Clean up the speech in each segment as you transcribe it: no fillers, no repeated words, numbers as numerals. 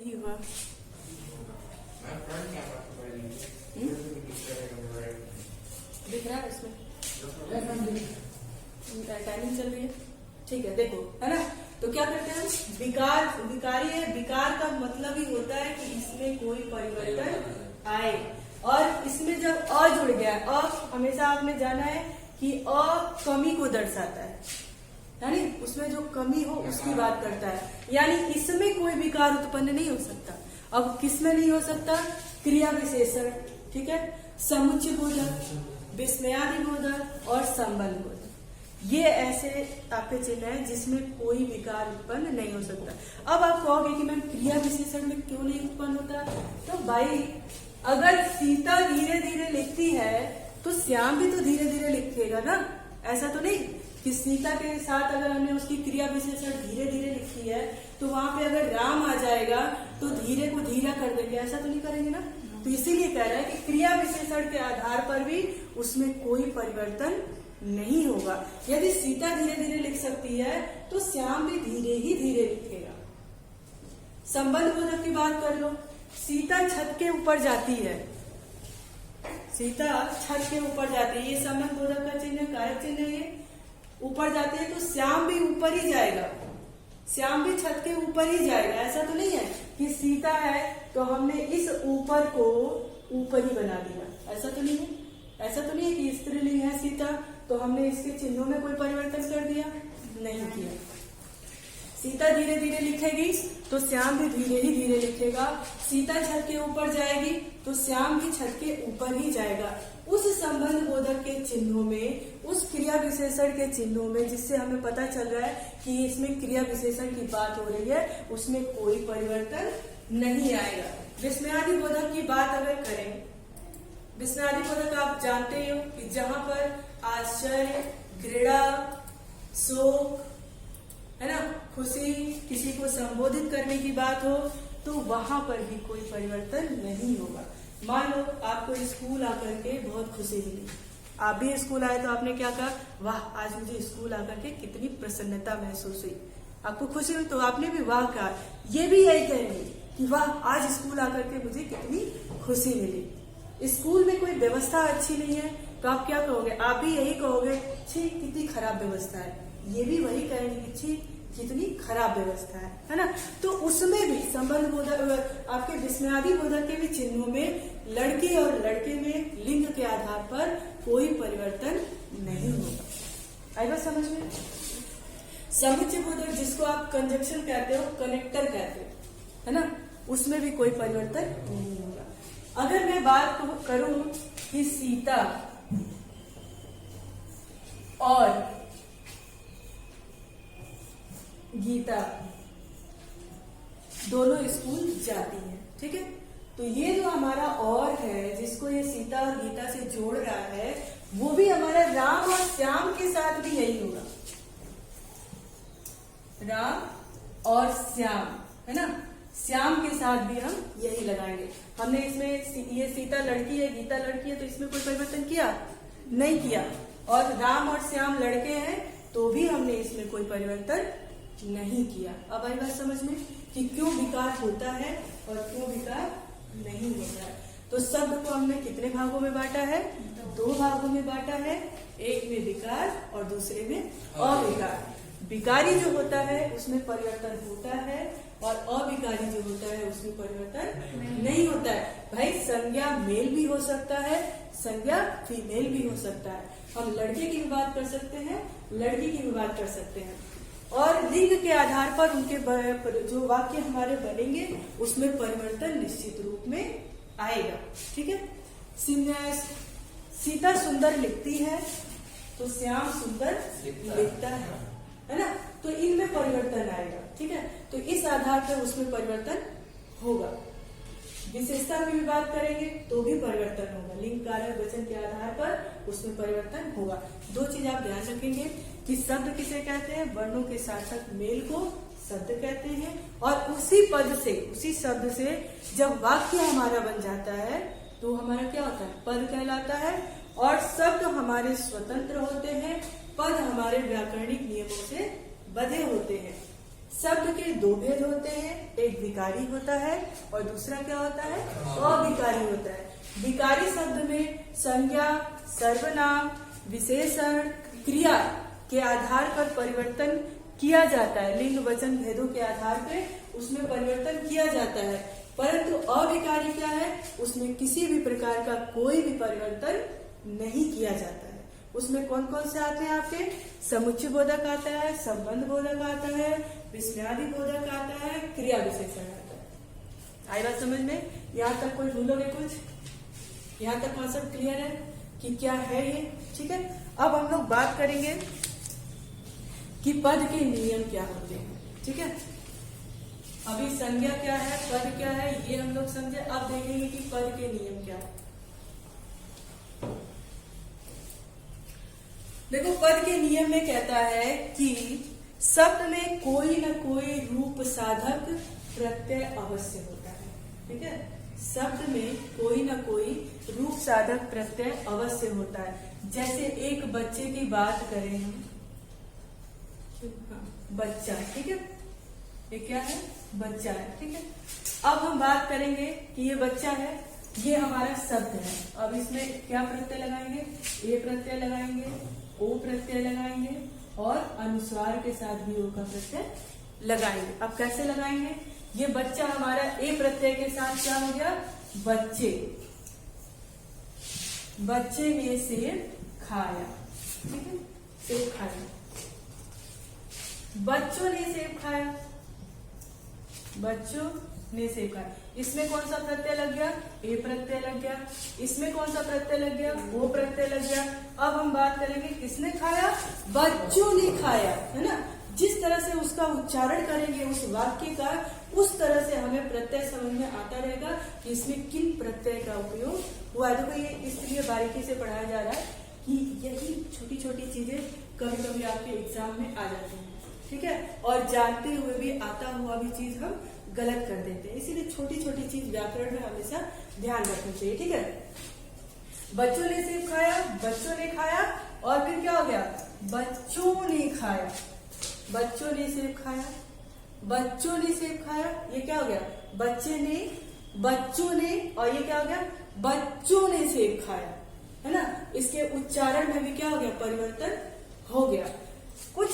नहीं हुआ। दिख रहा है इसमें टाइमिंग चल रही है, ठीक है। देखो है ना, तो क्या करते हैं विकार, विकारी है। विकार का मतलब ही होता है कि इसमें कोई परिवर्तन आए। और इसमें जब अ जुड़ गया, अ हमेशा आपने जाना है कि अ कमी को दर्शाता है, यानी उसमें जो कमी हो उसकी बात करता है, यानी इसमें कोई विकार उत्पन्न नहीं हो सकता। अब किसमें नहीं हो सकता? क्रिया विशेषण, ठीक है, समुच्चय बोधक, विस्मयादि बोधक और संबंध बोधक, ये ऐसे आपके चिन्ह है जिसमें कोई विकार उत्पन्न नहीं हो सकता। अब आप कहोगे कि मैम क्रिया विशेषण में क्यों नहीं उत्पन्न होता? तो भाई अगर सीता धीरे धीरे लिखती है तो श्याम भी तो धीरे धीरे लिखेगा ना। ऐसा तो नहीं कि सीता के साथ अगर हमने उसकी क्रिया विशेषण धीरे धीरे लिखी है तो वहां पे अगर राम आ जाएगा तो धीरे को धीरा कर देंगे, ऐसा तो नहीं करेंगे ना। तो इसीलिए कह रहा है कि क्रिया विशेषण के आधार पर भी उसमें कोई परिवर्तन नहीं होगा। यदि सीता धीरे धीरे लिख सकती है तो श्याम भी धीरे ही धीरे लिखेगा। संबंध बोधक की बात कर लो, सीता छत के ऊपर जाती है, सीता छत के ऊपर जाती है, ये संबंध बोधक का चिन्ह, कारक चिन्ह है। ये ऊपर जाते हैं तो श्याम भी ऊपर ही जाएगा, श्याम भी छत के ऊपर ही जाएगा। ऐसा तो नहीं है कि सीता है तो हमने इस ऊपर को ऊपर ही बना दिया, ऐसा तो नहीं है। ऐसा तो नहीं है कि स्त्रीलिंग है सीता तो हमने इसके चिन्हों में कोई परिवर्तन कर दिया, नहीं किया। सीता धीरे धीरे लिखेगी तो श्याम भी धीरे ही धीरे लिखेगा। सीता छत के ऊपर जाएगी तो श्याम भी छत के ऊपर ही जाएगा। उस संबंध बोधक के चिन्हों में, उस क्रिया विशेषण के चिन्हों में, जिससे हमें पता चल रहा है कि इसमें क्रिया विशेषण की बात हो रही है, उसमें कोई परिवर्तन नहीं आएगा। विस्मयादि बोधक की बात अगर करें, विस्मयादि बोधक आप जानते हो कि जहां पर आश्चर्य, घृणा, शोक, है ना, खुशी, किसी को संबोधित करने की बात हो तो वहां पर भी कोई परिवर्तन नहीं होगा। मान लो आपको स्कूल आकर के बहुत खुशी मिली, आप भी स्कूल आए तो आपने क्या कहा, वाह आज मुझे स्कूल आकर के कितनी प्रसन्नता महसूस हुई। आपको खुशी हुई तो आपने भी वाह कहा। ये भी यही कहेंगे कि वाह आज स्कूल आकर के मुझे कितनी खुशी मिली। स्कूल में कोई व्यवस्था अच्छी नहीं है तो आप क्या कहोगे? आप भी यही कहोगे, छी कितनी खराब व्यवस्था है। ये भी वही कहेंगे कि छी कितनी खराब व्यवस्था है ना। तो उसमें भी संबंध बोधक, आपके विस्मयादि बोधक के भी चिन्हों में लड़की और लड़के में लिंग के आधार पर कोई परिवर्तन नहीं होगा। आई बात समझ में? समुच्चय बोधक जिसको आप कंजक्शन कहते हो, कनेक्टर कहते हो, है ना, उसमें भी कोई परिवर्तन नहीं होगा। अगर मैं बात करूं कि सीता और गीता दोनों स्कूल जाती हैं, ठीक है, तो ये जो हमारा और है जिसको ये सीता और गीता से जोड़ रहा है वो भी हमारा राम और श्याम के साथ भी यही होगा। राम और श्याम, है ना, श्याम के साथ भी हम यही लगाएंगे। हमने इसमें ये सीता लड़की है, गीता लड़की है, तो इसमें कोई परिवर्तन किया नहीं किया। और राम और श्याम लड़के हैं तो भी हमने इसमें कोई परिवर्तन नहीं किया। अब आई बात समझ में कि क्यों विकार होता है और क्यों विकार नहीं होता है। तो शब्द को हमने कितने भागों में बांटा है? 2 भागों में बांटा है, एक में विकार और दूसरे में अविकार। विकारी जो होता है उसमें परिवर्तन होता है और अविकारी जो होता है उसमें परिवर्तन नहीं होता है। भाई संज्ञा मेल भी हो सकता है, संज्ञा फीमेल भी हो सकता है। हम लड़के की भी बात कर सकते हैं, लड़की की भी बात कर सकते हैं। और लिंग के आधार पर उनके जो वाक्य हमारे बनेंगे उसमें परिवर्तन निश्चित रूप में आएगा, ठीक है। सीता सुंदर लिखती है तो श्याम सुंदर लिखता है ना, तो इनमें परिवर्तन आएगा, ठीक है। तो इस आधार पर उसमें परिवर्तन होगा। विशेषता की भी बात करेंगे तो भी परिवर्तन होगा। लिंग, कारक, वचन के आधार पर उसमें परिवर्तन होगा। 2 चीज आप ध्यान रखेंगे कि शब्द किसे कहते हैं? वर्णों के सार्थक मेल को शब्द कहते हैं। और उसी पद से, उसी शब्द से जब वाक्य हमारा बन जाता है तो हमारा क्या होता है? पद कहलाता है। और शब्द हमारे स्वतंत्र होते हैं, पद हमारे व्याकरणिक नियमों से बंधे होते हैं। शब्द के दो भेद होते हैं, एक विकारी होता है और दूसरा क्या होता है, अविकारी होता है। विकारी शब्द में संज्ञा, सर्वनाम, विशेषण, क्रिया के आधार पर परिवर्तन किया जाता है, लिंग वचन भेदों के आधार पर उसमें परिवर्तन किया जाता है। परंतु अविकारी क्या है, उसमें किसी भी प्रकार का कोई भी परिवर्तन नहीं किया जाता है। उसमें कौन कौन से आते हैं आपके, समुच्चय बोधक आता है, संबंध बोधक आता है, विस्मयादि बोधक आता है, क्रिया विशेषण आता है। आई बात समझ में? यहाँ तक कोई भूलोगे कुछ? यहाँ तक कॉन्सेप्ट क्लियर है कि क्या है ये? ठीक है, अब हम लोग बात करेंगे कि पद के नियम क्या होते हैं। ठीक है, अभी संज्ञा क्या है, पद क्या है, ये हम लोग समझे। अब देखेंगे कि पद के नियम क्या है। देखो, पद के नियम में कहता है कि शब्द में कोई न कोई रूप साधक प्रत्यय अवश्य होता है। ठीक है, शब्द में कोई न कोई रूप साधक प्रत्यय अवश्य होता है। जैसे एक बच्चे की बात करें हम, बच्चा, ठीक है, ये क्या है, बच्चा है। ठीक है, अब हम बात करेंगे कि ये बच्चा है, ये हमारा शब्द है। अब इसमें क्या प्रत्यय लगाएंगे, ए प्रत्यय लगाएंगे, ओ प्रत्यय लगाएंगे और अनुस्वार के साथ भी ओ का प्रत्यय लगाएंगे। अब कैसे लगाएंगे, ये बच्चा हमारा ए प्रत्यय के साथ क्या हो गया, बच्चे, बच्चे ने सेब खाया। ठीक है, सेब खाया, बच्चों ने सेब खाया, बच्चों ने सेब खाया। इसमें कौन सा प्रत्यय लग गया, ए प्रत्यय लग गया। इसमें कौन सा प्रत्यय लग गया, ओ प्रत्यय लग गया। अब हम बात करेंगे किसने खाया, बच्चों ने खाया, है ना। जिस तरह से उसका उच्चारण करेंगे उस वाक्य का, उस तरह से हमें प्रत्यय समझ में आता रहेगा कि इसमें किन प्रत्यय का उपयोग हुआ है। देखो, ये इसलिए बारीकी से पढ़ाया जा रहा है कि यही छोटी छोटी चीजें कभी कभी आपके एग्जाम में आ जाती हैं। ठीक है, और जानते हुए भी, आता हुआ भी चीज हम गलत कर देते हैं। इसीलिए छोटी छोटी चीज व्याकरण में हमेशा ध्यान रखनी चाहिए। ठीक है, बच्चों ने सेब खाया, बच्चों ने खाया, और फिर क्या हो गया, बच्चों ने खाया, बच्चों ने सेब खाया, बच्चों ने सेब खाया, ये क्या हो गया, बच्चे ने, बच्चों ने, और ये क्या हो गया, बच्चों ने सेब खाया, है ना। इसके उच्चारण में भी क्या हो गया, परिवर्तन हो गया। कुछ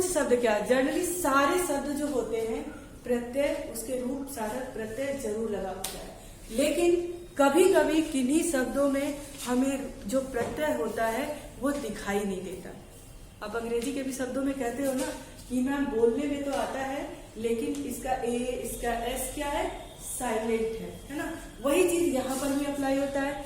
शब्द क्या, जनरली सारे शब्द जो होते हैं प्रत्यय, उसके रूप साधक प्रत्यय जरूर लगा होता है, लेकिन कभी कभी किन्हीं शब्दों में हमें जो प्रत्यय होता है वो दिखाई नहीं देता। आप अंग्रेजी के भी शब्दों में कहते हो ना कि मैम बोलने में तो आता है लेकिन इसका ए, इसका एस क्या है, साइलेंट है ना। वही चीज यहाँ पर भी अप्लाई होता है।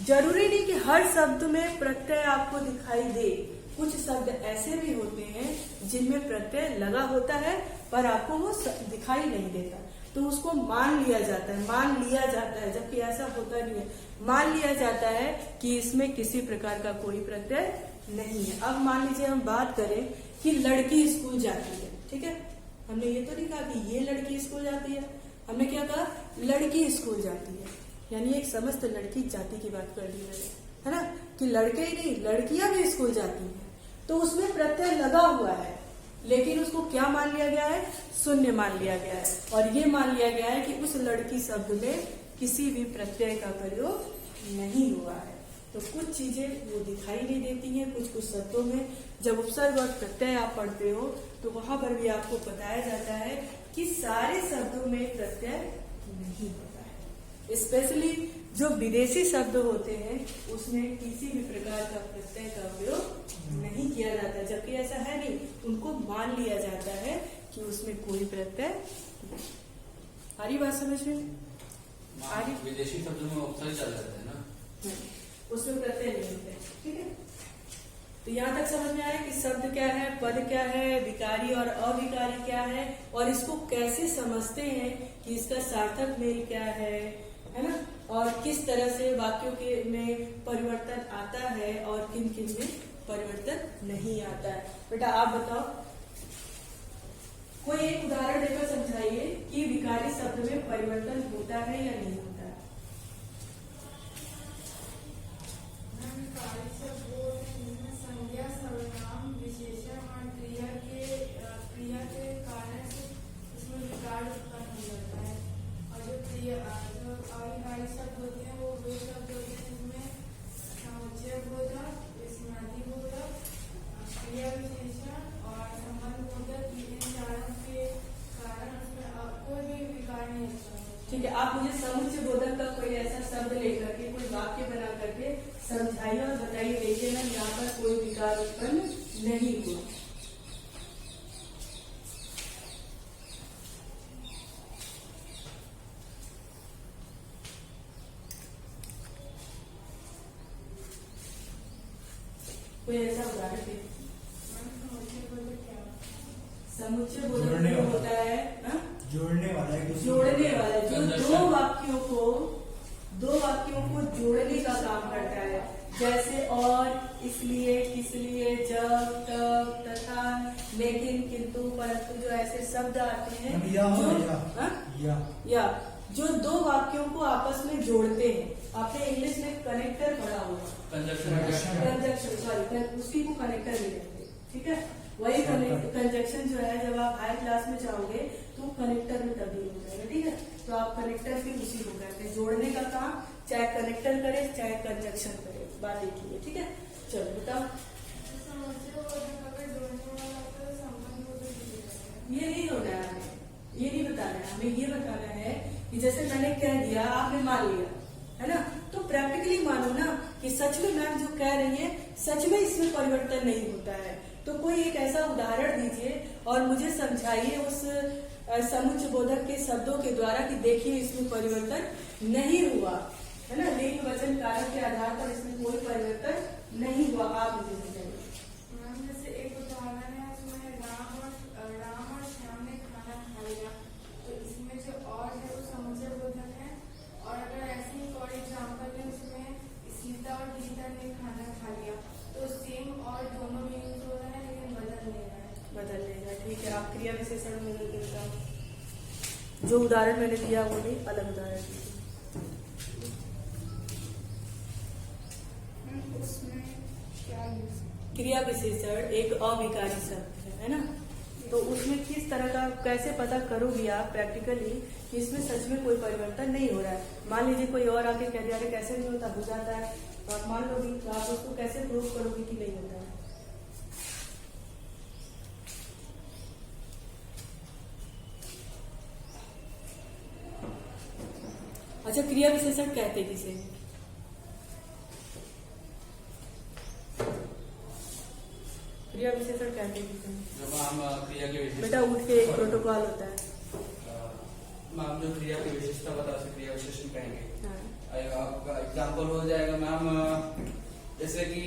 जरूरी नहीं कि हर शब्द में प्रत्यय आपको दिखाई दे। कुछ शब्द ऐसे भी होते हैं जिनमें प्रत्यय लगा होता है पर आपको वो दिखाई नहीं देता, तो उसको मान लिया जाता है, मान लिया जाता है, जबकि ऐसा होता नहीं है। मान लिया जाता है कि इसमें किसी प्रकार का कोई प्रत्यय नहीं है। अब मान लीजिए हम बात करें कि लड़की स्कूल जाती है, ठीक है, हमने ये तो नहीं कहा कि ये लड़की स्कूल जाती है, हमने क्या कहा, लड़की स्कूल जाती है, यानी एक समस्त लड़की जाति की बात कर दी मैंने, है ना, कि लड़के ही नहीं लड़कियां भी स्कूल जाती हैं, तो उसमें प्रत्यय लगा हुआ है, लेकिन उसको क्या मान लिया गया है, शून्य मान लिया गया है, और ये मान लिया गया है कि उस लड़की शब्द में किसी भी प्रत्यय का प्रयोग नहीं हुआ है। तो कुछ चीजें वो दिखाई नहीं देती हैं। कुछ शब्दों में जब उपसर्ग और प्रत्यय आप पढ़ते हो तो वहां पर भी आपको बताया जाता है कि सारे शब्दों में प्रत्यय नहीं होता है। स्पेशली जो विदेशी शब्द होते हैं उसमें किसी भी प्रकार का प्रत्यय का उपयोग नहीं किया जाता, जबकि ऐसा है नहीं, उनको मान लिया जाता है कि उसमें कोई प्रत्यय नहीं। आ रही बात समझ में? आ रही? विदेशी शब्दों में उपसर्ग चल जाता है ना, उसमें प्रत्यय नहीं होते। ठीक है, तो यहाँ तक समझ में आया कि शब्द क्या है, पद क्या है, विकारी और अविकारी क्या है, और इसको कैसे समझते हैं कि इसका सार्थक मेल क्या है ना, और किस तरह से वाक्यों के में परिवर्तन आता है और किन किन में परिवर्तन नहीं आता है। बेटा आप बताओ, कोई एक उदाहरण देकर समझाइए कि विकारी शब्द में परिवर्तन होता है या नहीं होता है। संज्ञा, सर्वनाम, विशेषण और क्रिया के कारण बिगाड़ उत्पन्न हो जाता है। और जो अव्ययभारी शब्द होते हैं वो वे शब्द होते हैं जिसमें समुच्चय बोधक, विस्मृति बोधक, क्रिया विशेषण और संबंध बोधक, इन चारों के कारण उसमें कोई भी विकार नहीं होता है। ठीक है, आप मुझे समुच्चय बोधक का कोई ऐसा शब्द लेकर के कोई वाक्य बना करके समझाइए और बताइए। देखिए ना, यहाँ पर कोई विकार उत्पन्न नहीं हुआ। कोई ऐसा उदाहरण दे। समुच्चय बोधक होता है जोड़ने वाला है, जोड़ने वाला, जो दो वाक्यों को जोड़ने का काम करता है। जैसे और, इसलिए, इसलिए, जब, तब, तथा, लेकिन, किंतु, परंतु, जो ऐसे शब्द आते हैं या जो दो वाक्यों को आपस में जोड़ते हैं। आपने इंग्लिश में कनेक्टर पढ़ा होगा, कंजक्शन, सॉरी उसी को कनेक्टर भी कहते हैं। ठीक है, वही कंजक्शन जो है जब आप हाई क्लास में जाओगे तो कनेक्टर में तब्दील हो जाएगा। ठीक है, तो आप कनेक्टर भी उसी को कहते हैं। जोड़ने का काम चाहे कनेक्टर करे चाहे कंजक्शन करे, बात एक ही है। ठीक है, चलो बताओ। ये नहीं होना है हमें, ये नहीं बताना है हमें। ये बताना है कि जैसे मैंने कह दिया, आपने मान लिया, है ना, तो प्रैक्टिकली मानो ना कि सच में मैम जो कह रही है सच में इसमें परिवर्तन नहीं होता है। तो कोई एक ऐसा उदाहरण दीजिए और मुझे समझाइए उस समुच्चय बोधक के शब्दों के द्वारा कि देखिए इसमें परिवर्तन नहीं हुआ, है ना, लिंग वचन कारक के आधार पर इसमें कोई परिवर्तन नहीं हुआ। आप मुझे समझाइए। जैसे एक उदाहरण है, उसमें राम और श्याम ने खाना खा लिया, तो इसमें जो और है वो समुच्चय बोधक है। और अगर ऐसे ही और एग्जाम्पल है, उसमें सीता और गीता ने खाना खा लिया, तो सेम और दोनों में यूज हो रहा है लेकिन बदल नहीं रहा है। बदल लेगा। ठीक है, आप क्रिया विशेषण में देता हूँ। जो उदाहरण मैंने दिया वो नहीं, अलग उदाहरण दीजिए। उसमें क्या यूज? क्रिया विशेषण एक अविकारी शब्द है ना, तो उसमें किस तरह का कैसे पता करोगी आप प्रैक्टिकली कि इसमें सच में कोई परिवर्तन नहीं हो रहा है। मान लीजिए कोई और आके कह दिया, अरे कैसे नहीं होता, हो जाता है, तो आप मान लोगी, तो आप उसको कैसे प्रूव करोगी कि नहीं होता है। अच्छा, क्रिया विशेषण कहते किसे? क्रिया विशेषण कहते किसे? जब हम क्रिया के विशेषता, बेटा उठ के एक प्रोटोकॉल होता है। मैम जो क्रिया की विशेषता बता उसे क्रिया विशेषण कहेंगे। हाँ। आपका एग्जाम्पल हो जाएगा मैम, जैसे कि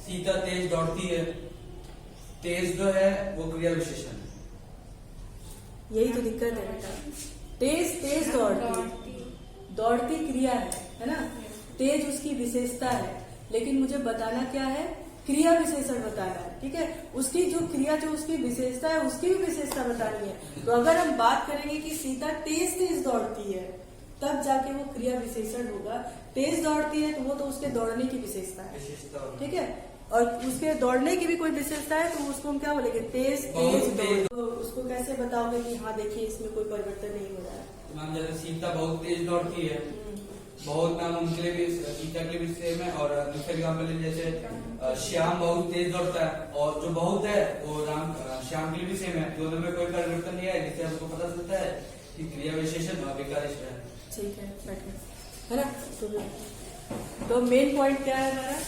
सीता तेज दौड़ती है, तेज जो है वो क्रिया विशेषण है। यही तो दिक्कत है बेटा, तेज तेज दौड़ती क्रिया है ना, तेज उसकी विशेषता है, लेकिन मुझे बताना क्या है, क्रिया विशेषण बताना है। ठीक है, उसकी जो क्रिया जो उसकी विशेषता है उसकी भी विशेषता बतानी है। तो अगर हम बात करेंगे कि सीता तेज तेज दौड़ती है, तब जाके वो क्रिया विशेषण होगा। तेज दौड़ती है तो वो तो उसके दौड़ने की विशेषता है। ठीक है, और उसके दौड़ने की भी कोई विशेषता है तो उसको हम क्या बोलेंगे, तेज तेज दौड़। तो उसको कैसे बताओगे कि हाँ देखिए इसमें कोई परिवर्तन नहीं हो रहा है। मैम जैसे सीता बहुत तेज दौड़ती है, बहुत मैम उनके लिए भी, सीता के लिए भी सेम है। और दूसरे एग्जाम्पल जैसे श्याम बहुत तेज दौड़ता है, और जो बहुत है वो श्याम के लिए भी सेम है। दोनों में कोई परिवर्तन नहीं है, जिससे हमको पता चलता है कि क्रिया विशेषण विकारिश है। ठीक है, बैठे, है ना। तो मेन पॉइंट क्या है हमारा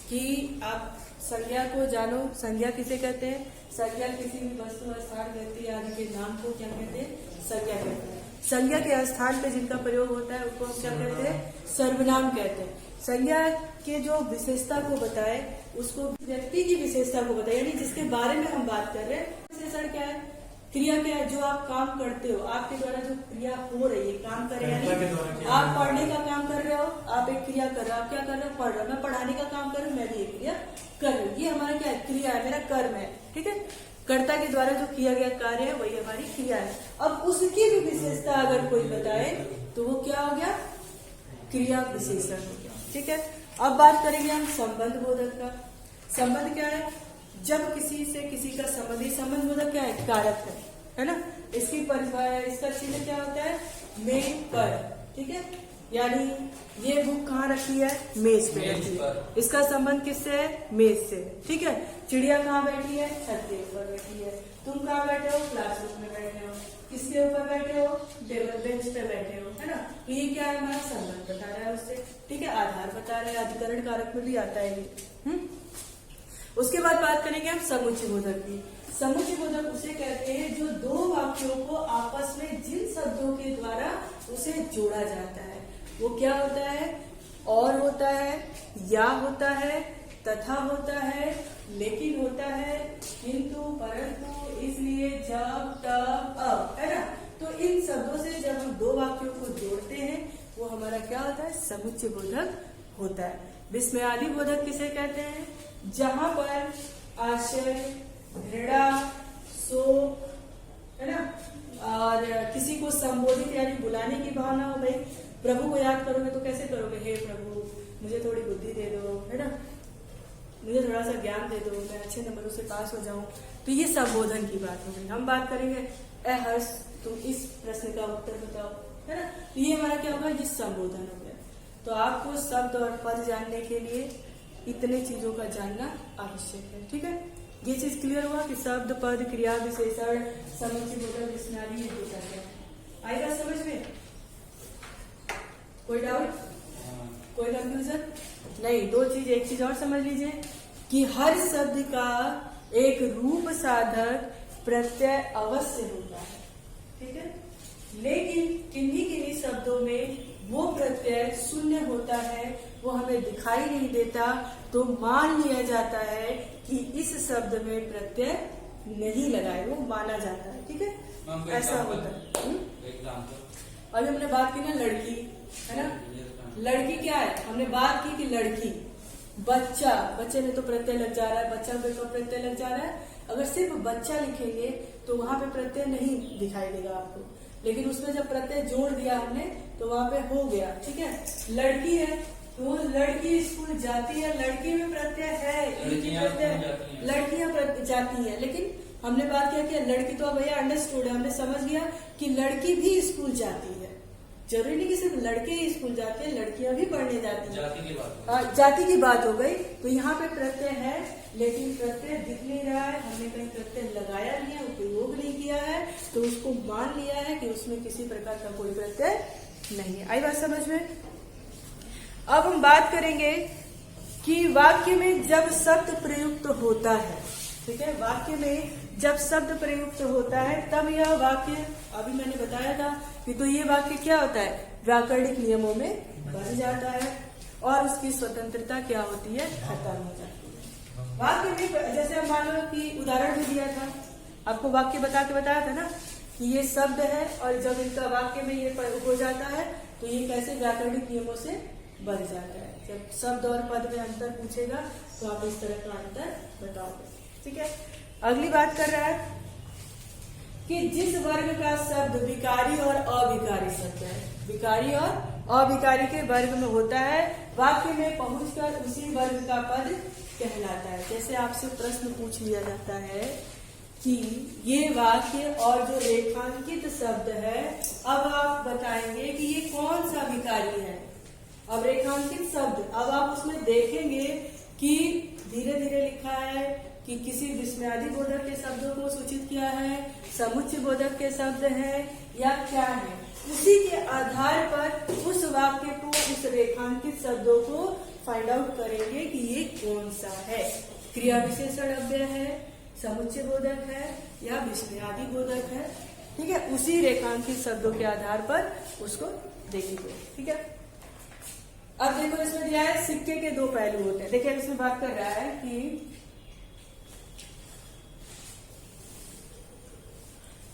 कि आप संज्ञा को जानो। संज्ञा किसे कहते हैं? संज्ञा किसी भी वस्तु, स्थान, व्यक्ति आदि के नाम को क्या कहते हैं? संज्ञा कहते हैं। संज्ञा के स्थान पे जिनका प्रयोग होता है उसको हम क्या कहते हैं? सर्वनाम कहते हैं। संज्ञा के जो विशेषता को बताए उसको व्यक्ति की विशेषता को बताए, यानी जिसके बारे में हम बात कर रहे हैं। विशेषण क्या है? क्रिया क्या है? जो आप काम करते हो, आपके द्वारा जो क्रिया हो रही है, काम कर रहे हैं, यानी आप पढ़ने का काम कर रहे हो, आप एक क्रिया कर रहे हो। आप क्या कर रहे हो? पढ़ रहे हो। मैं पढ़ाने का काम कर रही हूँ, मैं भी एक क्रिया कर रही हूँ। ये हमारा क्या है? क्रिया है, मेरा कर्म है। ठीक है, कर्ता के द्वारा जो किया गया कार्य है वही हमारी क्रिया है। अब उसकी भी विशेषता अगर कोई बताए तो वो क्या हो गया? क्रिया विशेषण हो गया। ठीक है, अब बात करेंगे हम संबंध बोधक का। संबंध क्या है? जब किसी से किसी का संबंध, ये संबंध बोधक क्या है, कारक है ना। इसकी परिभाषा, इसका चिन्ह क्या होता है, में कर, ठीक है। यानी ये बुक कहाँ रखी है, मेज पे रखी है। इसका संबंध किससे है, मेज से, ठीक है। चिड़िया कहाँ बैठी है, छत के ऊपर बैठी है। तुम कहाँ बैठे हो, क्लासरूम में बैठे हो। किसके ऊपर बैठे हो, टेबल बेंच पे बैठे हो, है ना। तो ये क्या है, हमारा संबंध बता रहा है उससे, ठीक है। आधार बता रहे हैं, अधिकरण कारक में भी आता है ये। उसके बाद बात करेंगे हम समुच्चय बोधक की। समुच्चय बोधक उसे कहते हैं जो दो वाक्यों को आपस में जिन शब्दों के द्वारा उसे जोड़ा जाता है, वो क्या होता है, और होता है, या होता है, तथा होता है, लेकिन होता है, किंतु, परंतु, इसलिए, जब, तब, अब, है ना। तो इन शब्दों से जब हम दो वाक्यों को जोड़ते हैं वो हमारा क्या होता है, समुच्चय बोधक होता है। विस्मयादि बोधक किसे कहते हैं, जहां पर आशय, घृणा, शोक, है ना, और किसी को संबोधित यानी बुलाने की भावना हो। भाई प्रभु को याद करोगे तो कैसे करोगे, हे प्रभु मुझे थोड़ी बुद्धि दे दो, है ना, मुझे थोड़ा सा ज्ञान दे दो, मैं अच्छे नंबरों से पास हो जाऊं। तो ये संबोधन की बात हो गई। हम बात करेंगे ए हर्ष तुम इस प्रश्न का उत्तर बताओ, है ना। तो ये हमारा क्या होगा, ये संबोधन हो गया। तो आपको शब्द और पद जानने के लिए इतने चीजों का जानना आवश्यक है, ठीक है। ये चीज क्लियर हुआ कि शब्द, पद, क्रिया, विशेषण, समुच्चय बोधक, डिक्शनरी, ये होता है। आएगा समझ में, कोई डाउट, कोई कंफ्यूजन नहीं। दो चीज, एक चीज और समझ लीजिए कि हर शब्द का एक रूप साधक प्रत्यय अवश्य होता है, ठीक है। लेकिन किन्हीं शब्दों में वो प्रत्यय शून्य होता है, वो हमें दिखाई नहीं देता, तो मान लिया जाता है कि इस शब्द में प्रत्यय नहीं लगाए, वो माना जाता है, ठीक है। ऐसा होता है। अभी हमने बात की ना लड़की, है ना। लड़की क्या है, हमने बात की कि लड़की, बच्चा, बच्चे में तो प्रत्यय लग जा रहा है, बच्चा पे तो प्रत्यय लग जा रहा है। अगर सिर्फ बच्चा लिखेंगे तो वहां पे प्रत्यय नहीं दिखाई देगा आपको, लेकिन उसमें जब प्रत्यय जोड़ दिया हमने तो वहां पे हो गया, ठीक है। लड़की है तो लड़की स्कूल जाती है, लड़की में प्रत्यय है, लड़कियां जाती है। लेकिन हमने बात किया कि लड़की तो भैया अंडरस्टूड है, हमने समझ लिया कि लड़की भी स्कूल जाती है। जरूरी नहीं कि सिर्फ लड़के ही स्कूल जाते हैं, लड़कियां भी पढ़ने जाती हैं। जाति की बात हो गई। तो यहाँ पे प्रत्यय है, लेकिन प्रत्यय दिख नहीं रहा है, हमने कहीं प्रत्यय लगाया नहीं है, उपयोग नहीं किया है, तो उसको मान लिया है कि उसमें किसी प्रकार का कोई प्रत्यय नहीं है। आई बात समझ में। अब हम बात करेंगे कि वाक्य में जब शब्द प्रयुक्त होता है, ठीक है, वाक्य में जब शब्द प्रयुक्त होता है तब यह वाक्य, अभी मैंने बताया था कि तो ये वाक्य क्या होता है, व्याकरणिक नियमों में बन जाता है और उसकी स्वतंत्रता क्या होती है, खत्म हो जाती है। वाक्य में जैसे हम मान लो कि उदाहरण भी दिया था आपको, वाक्य बता के बताया था ना कि ये शब्द है और जब इनका वाक्य में ये हो जाता है तो ये कैसे व्याकरणिक नियमों से बन जाता है। जब शब्द और पद में अंतर पूछेगा तो आप इस तरह का अंतर बताओगे, ठीक है। अगली बात कर रहा है कि जिस वर्ग का शब्द विकारी और अविकारी शब्द है, विकारी और अविकारी के वर्ग में होता है, वाक्य में पहुंचकर उसी वर्ग का पद कहलाता है। जैसे आपसे प्रश्न पूछ लिया जाता है कि ये वाक्य और जो रेखांकित शब्द है, अब आप बताएंगे कि ये कौन सा विकारी है। अब रेखांकित शब्द, अब आप उसमें देखेंगे कि धीरे धीरे लिखा है कि किसी विस्मयादि बोधक के शब्दों को सूचित किया है, समुच्चय बोधक के शब्द है या क्या है। उसी के आधार पर उस वाक्य को, उस रेखांकित शब्दों को फाइंड आउट करेंगे कि ये कौन सा है, क्रिया विशेषण अव्यय है, समुच्चय बोधक है या विस्मयादि बोधक है, ठीक है। उसी रेखांकित शब्दों के आधार पर उसको देखेंगे, ठीक है। अब देखो इसमें दिया है सिक्के के दो पहलू होते हैं। देखिए इसमें बात कर रहा है कि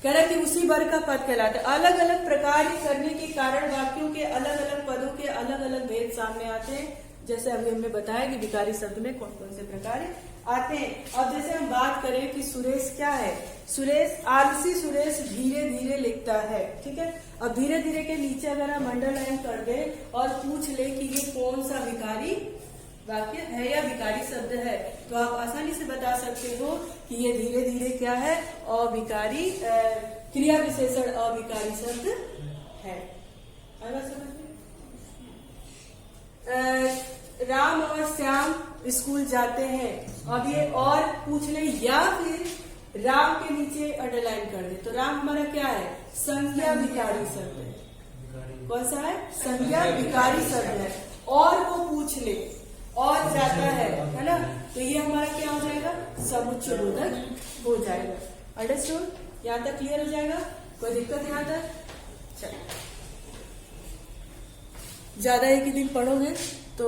कह रहा है कि उसी वर्ग का पद कहलाता है। अलग अलग प्रकार करने के कारण वाक्यों के अलग अलग पदों के अलग अलग भेद सामने आते हैं। जैसे अभी हमने बताया कि विकारी शब्द में कौन कौन से प्रकार आते हैं। अब जैसे हम बात करें कि सुरेश क्या है, सुरेश, आलसी सुरेश धीरे धीरे लिखता है, ठीक है। अब धीरे धीरे के नीचे अगर हम अंडरलाइन कर दे और पूछ ले कि ये कौन सा विकारी वाक्य है या विकारी शब्द है, तो आप आसानी से बता सकते हो कि ये धीरे धीरे क्या है, अविकारी क्रिया विशेषण अविकारी शब्द है। आगे समझ में? राम और श्याम स्कूल जाते हैं। अब ये और पूछ ले या फिर राम के नीचे अंडरलाइन कर दे, तो राम हमारा क्या है, संज्ञा विकारी शब्द है। कौन सा है, संज्ञा विकारी शब्द है। और वो पूछ ले, और जाता है ना, तो ये हमारा क्या हो जाएगा, समुच्चय बोधक हो जाएगा। अंडरस्टूड? यहाँ तक क्लियर हो जाएगा? कोई दिक्कत यहाँ तक? चलो, ज्यादा एक ही दिन पढ़ोगे तो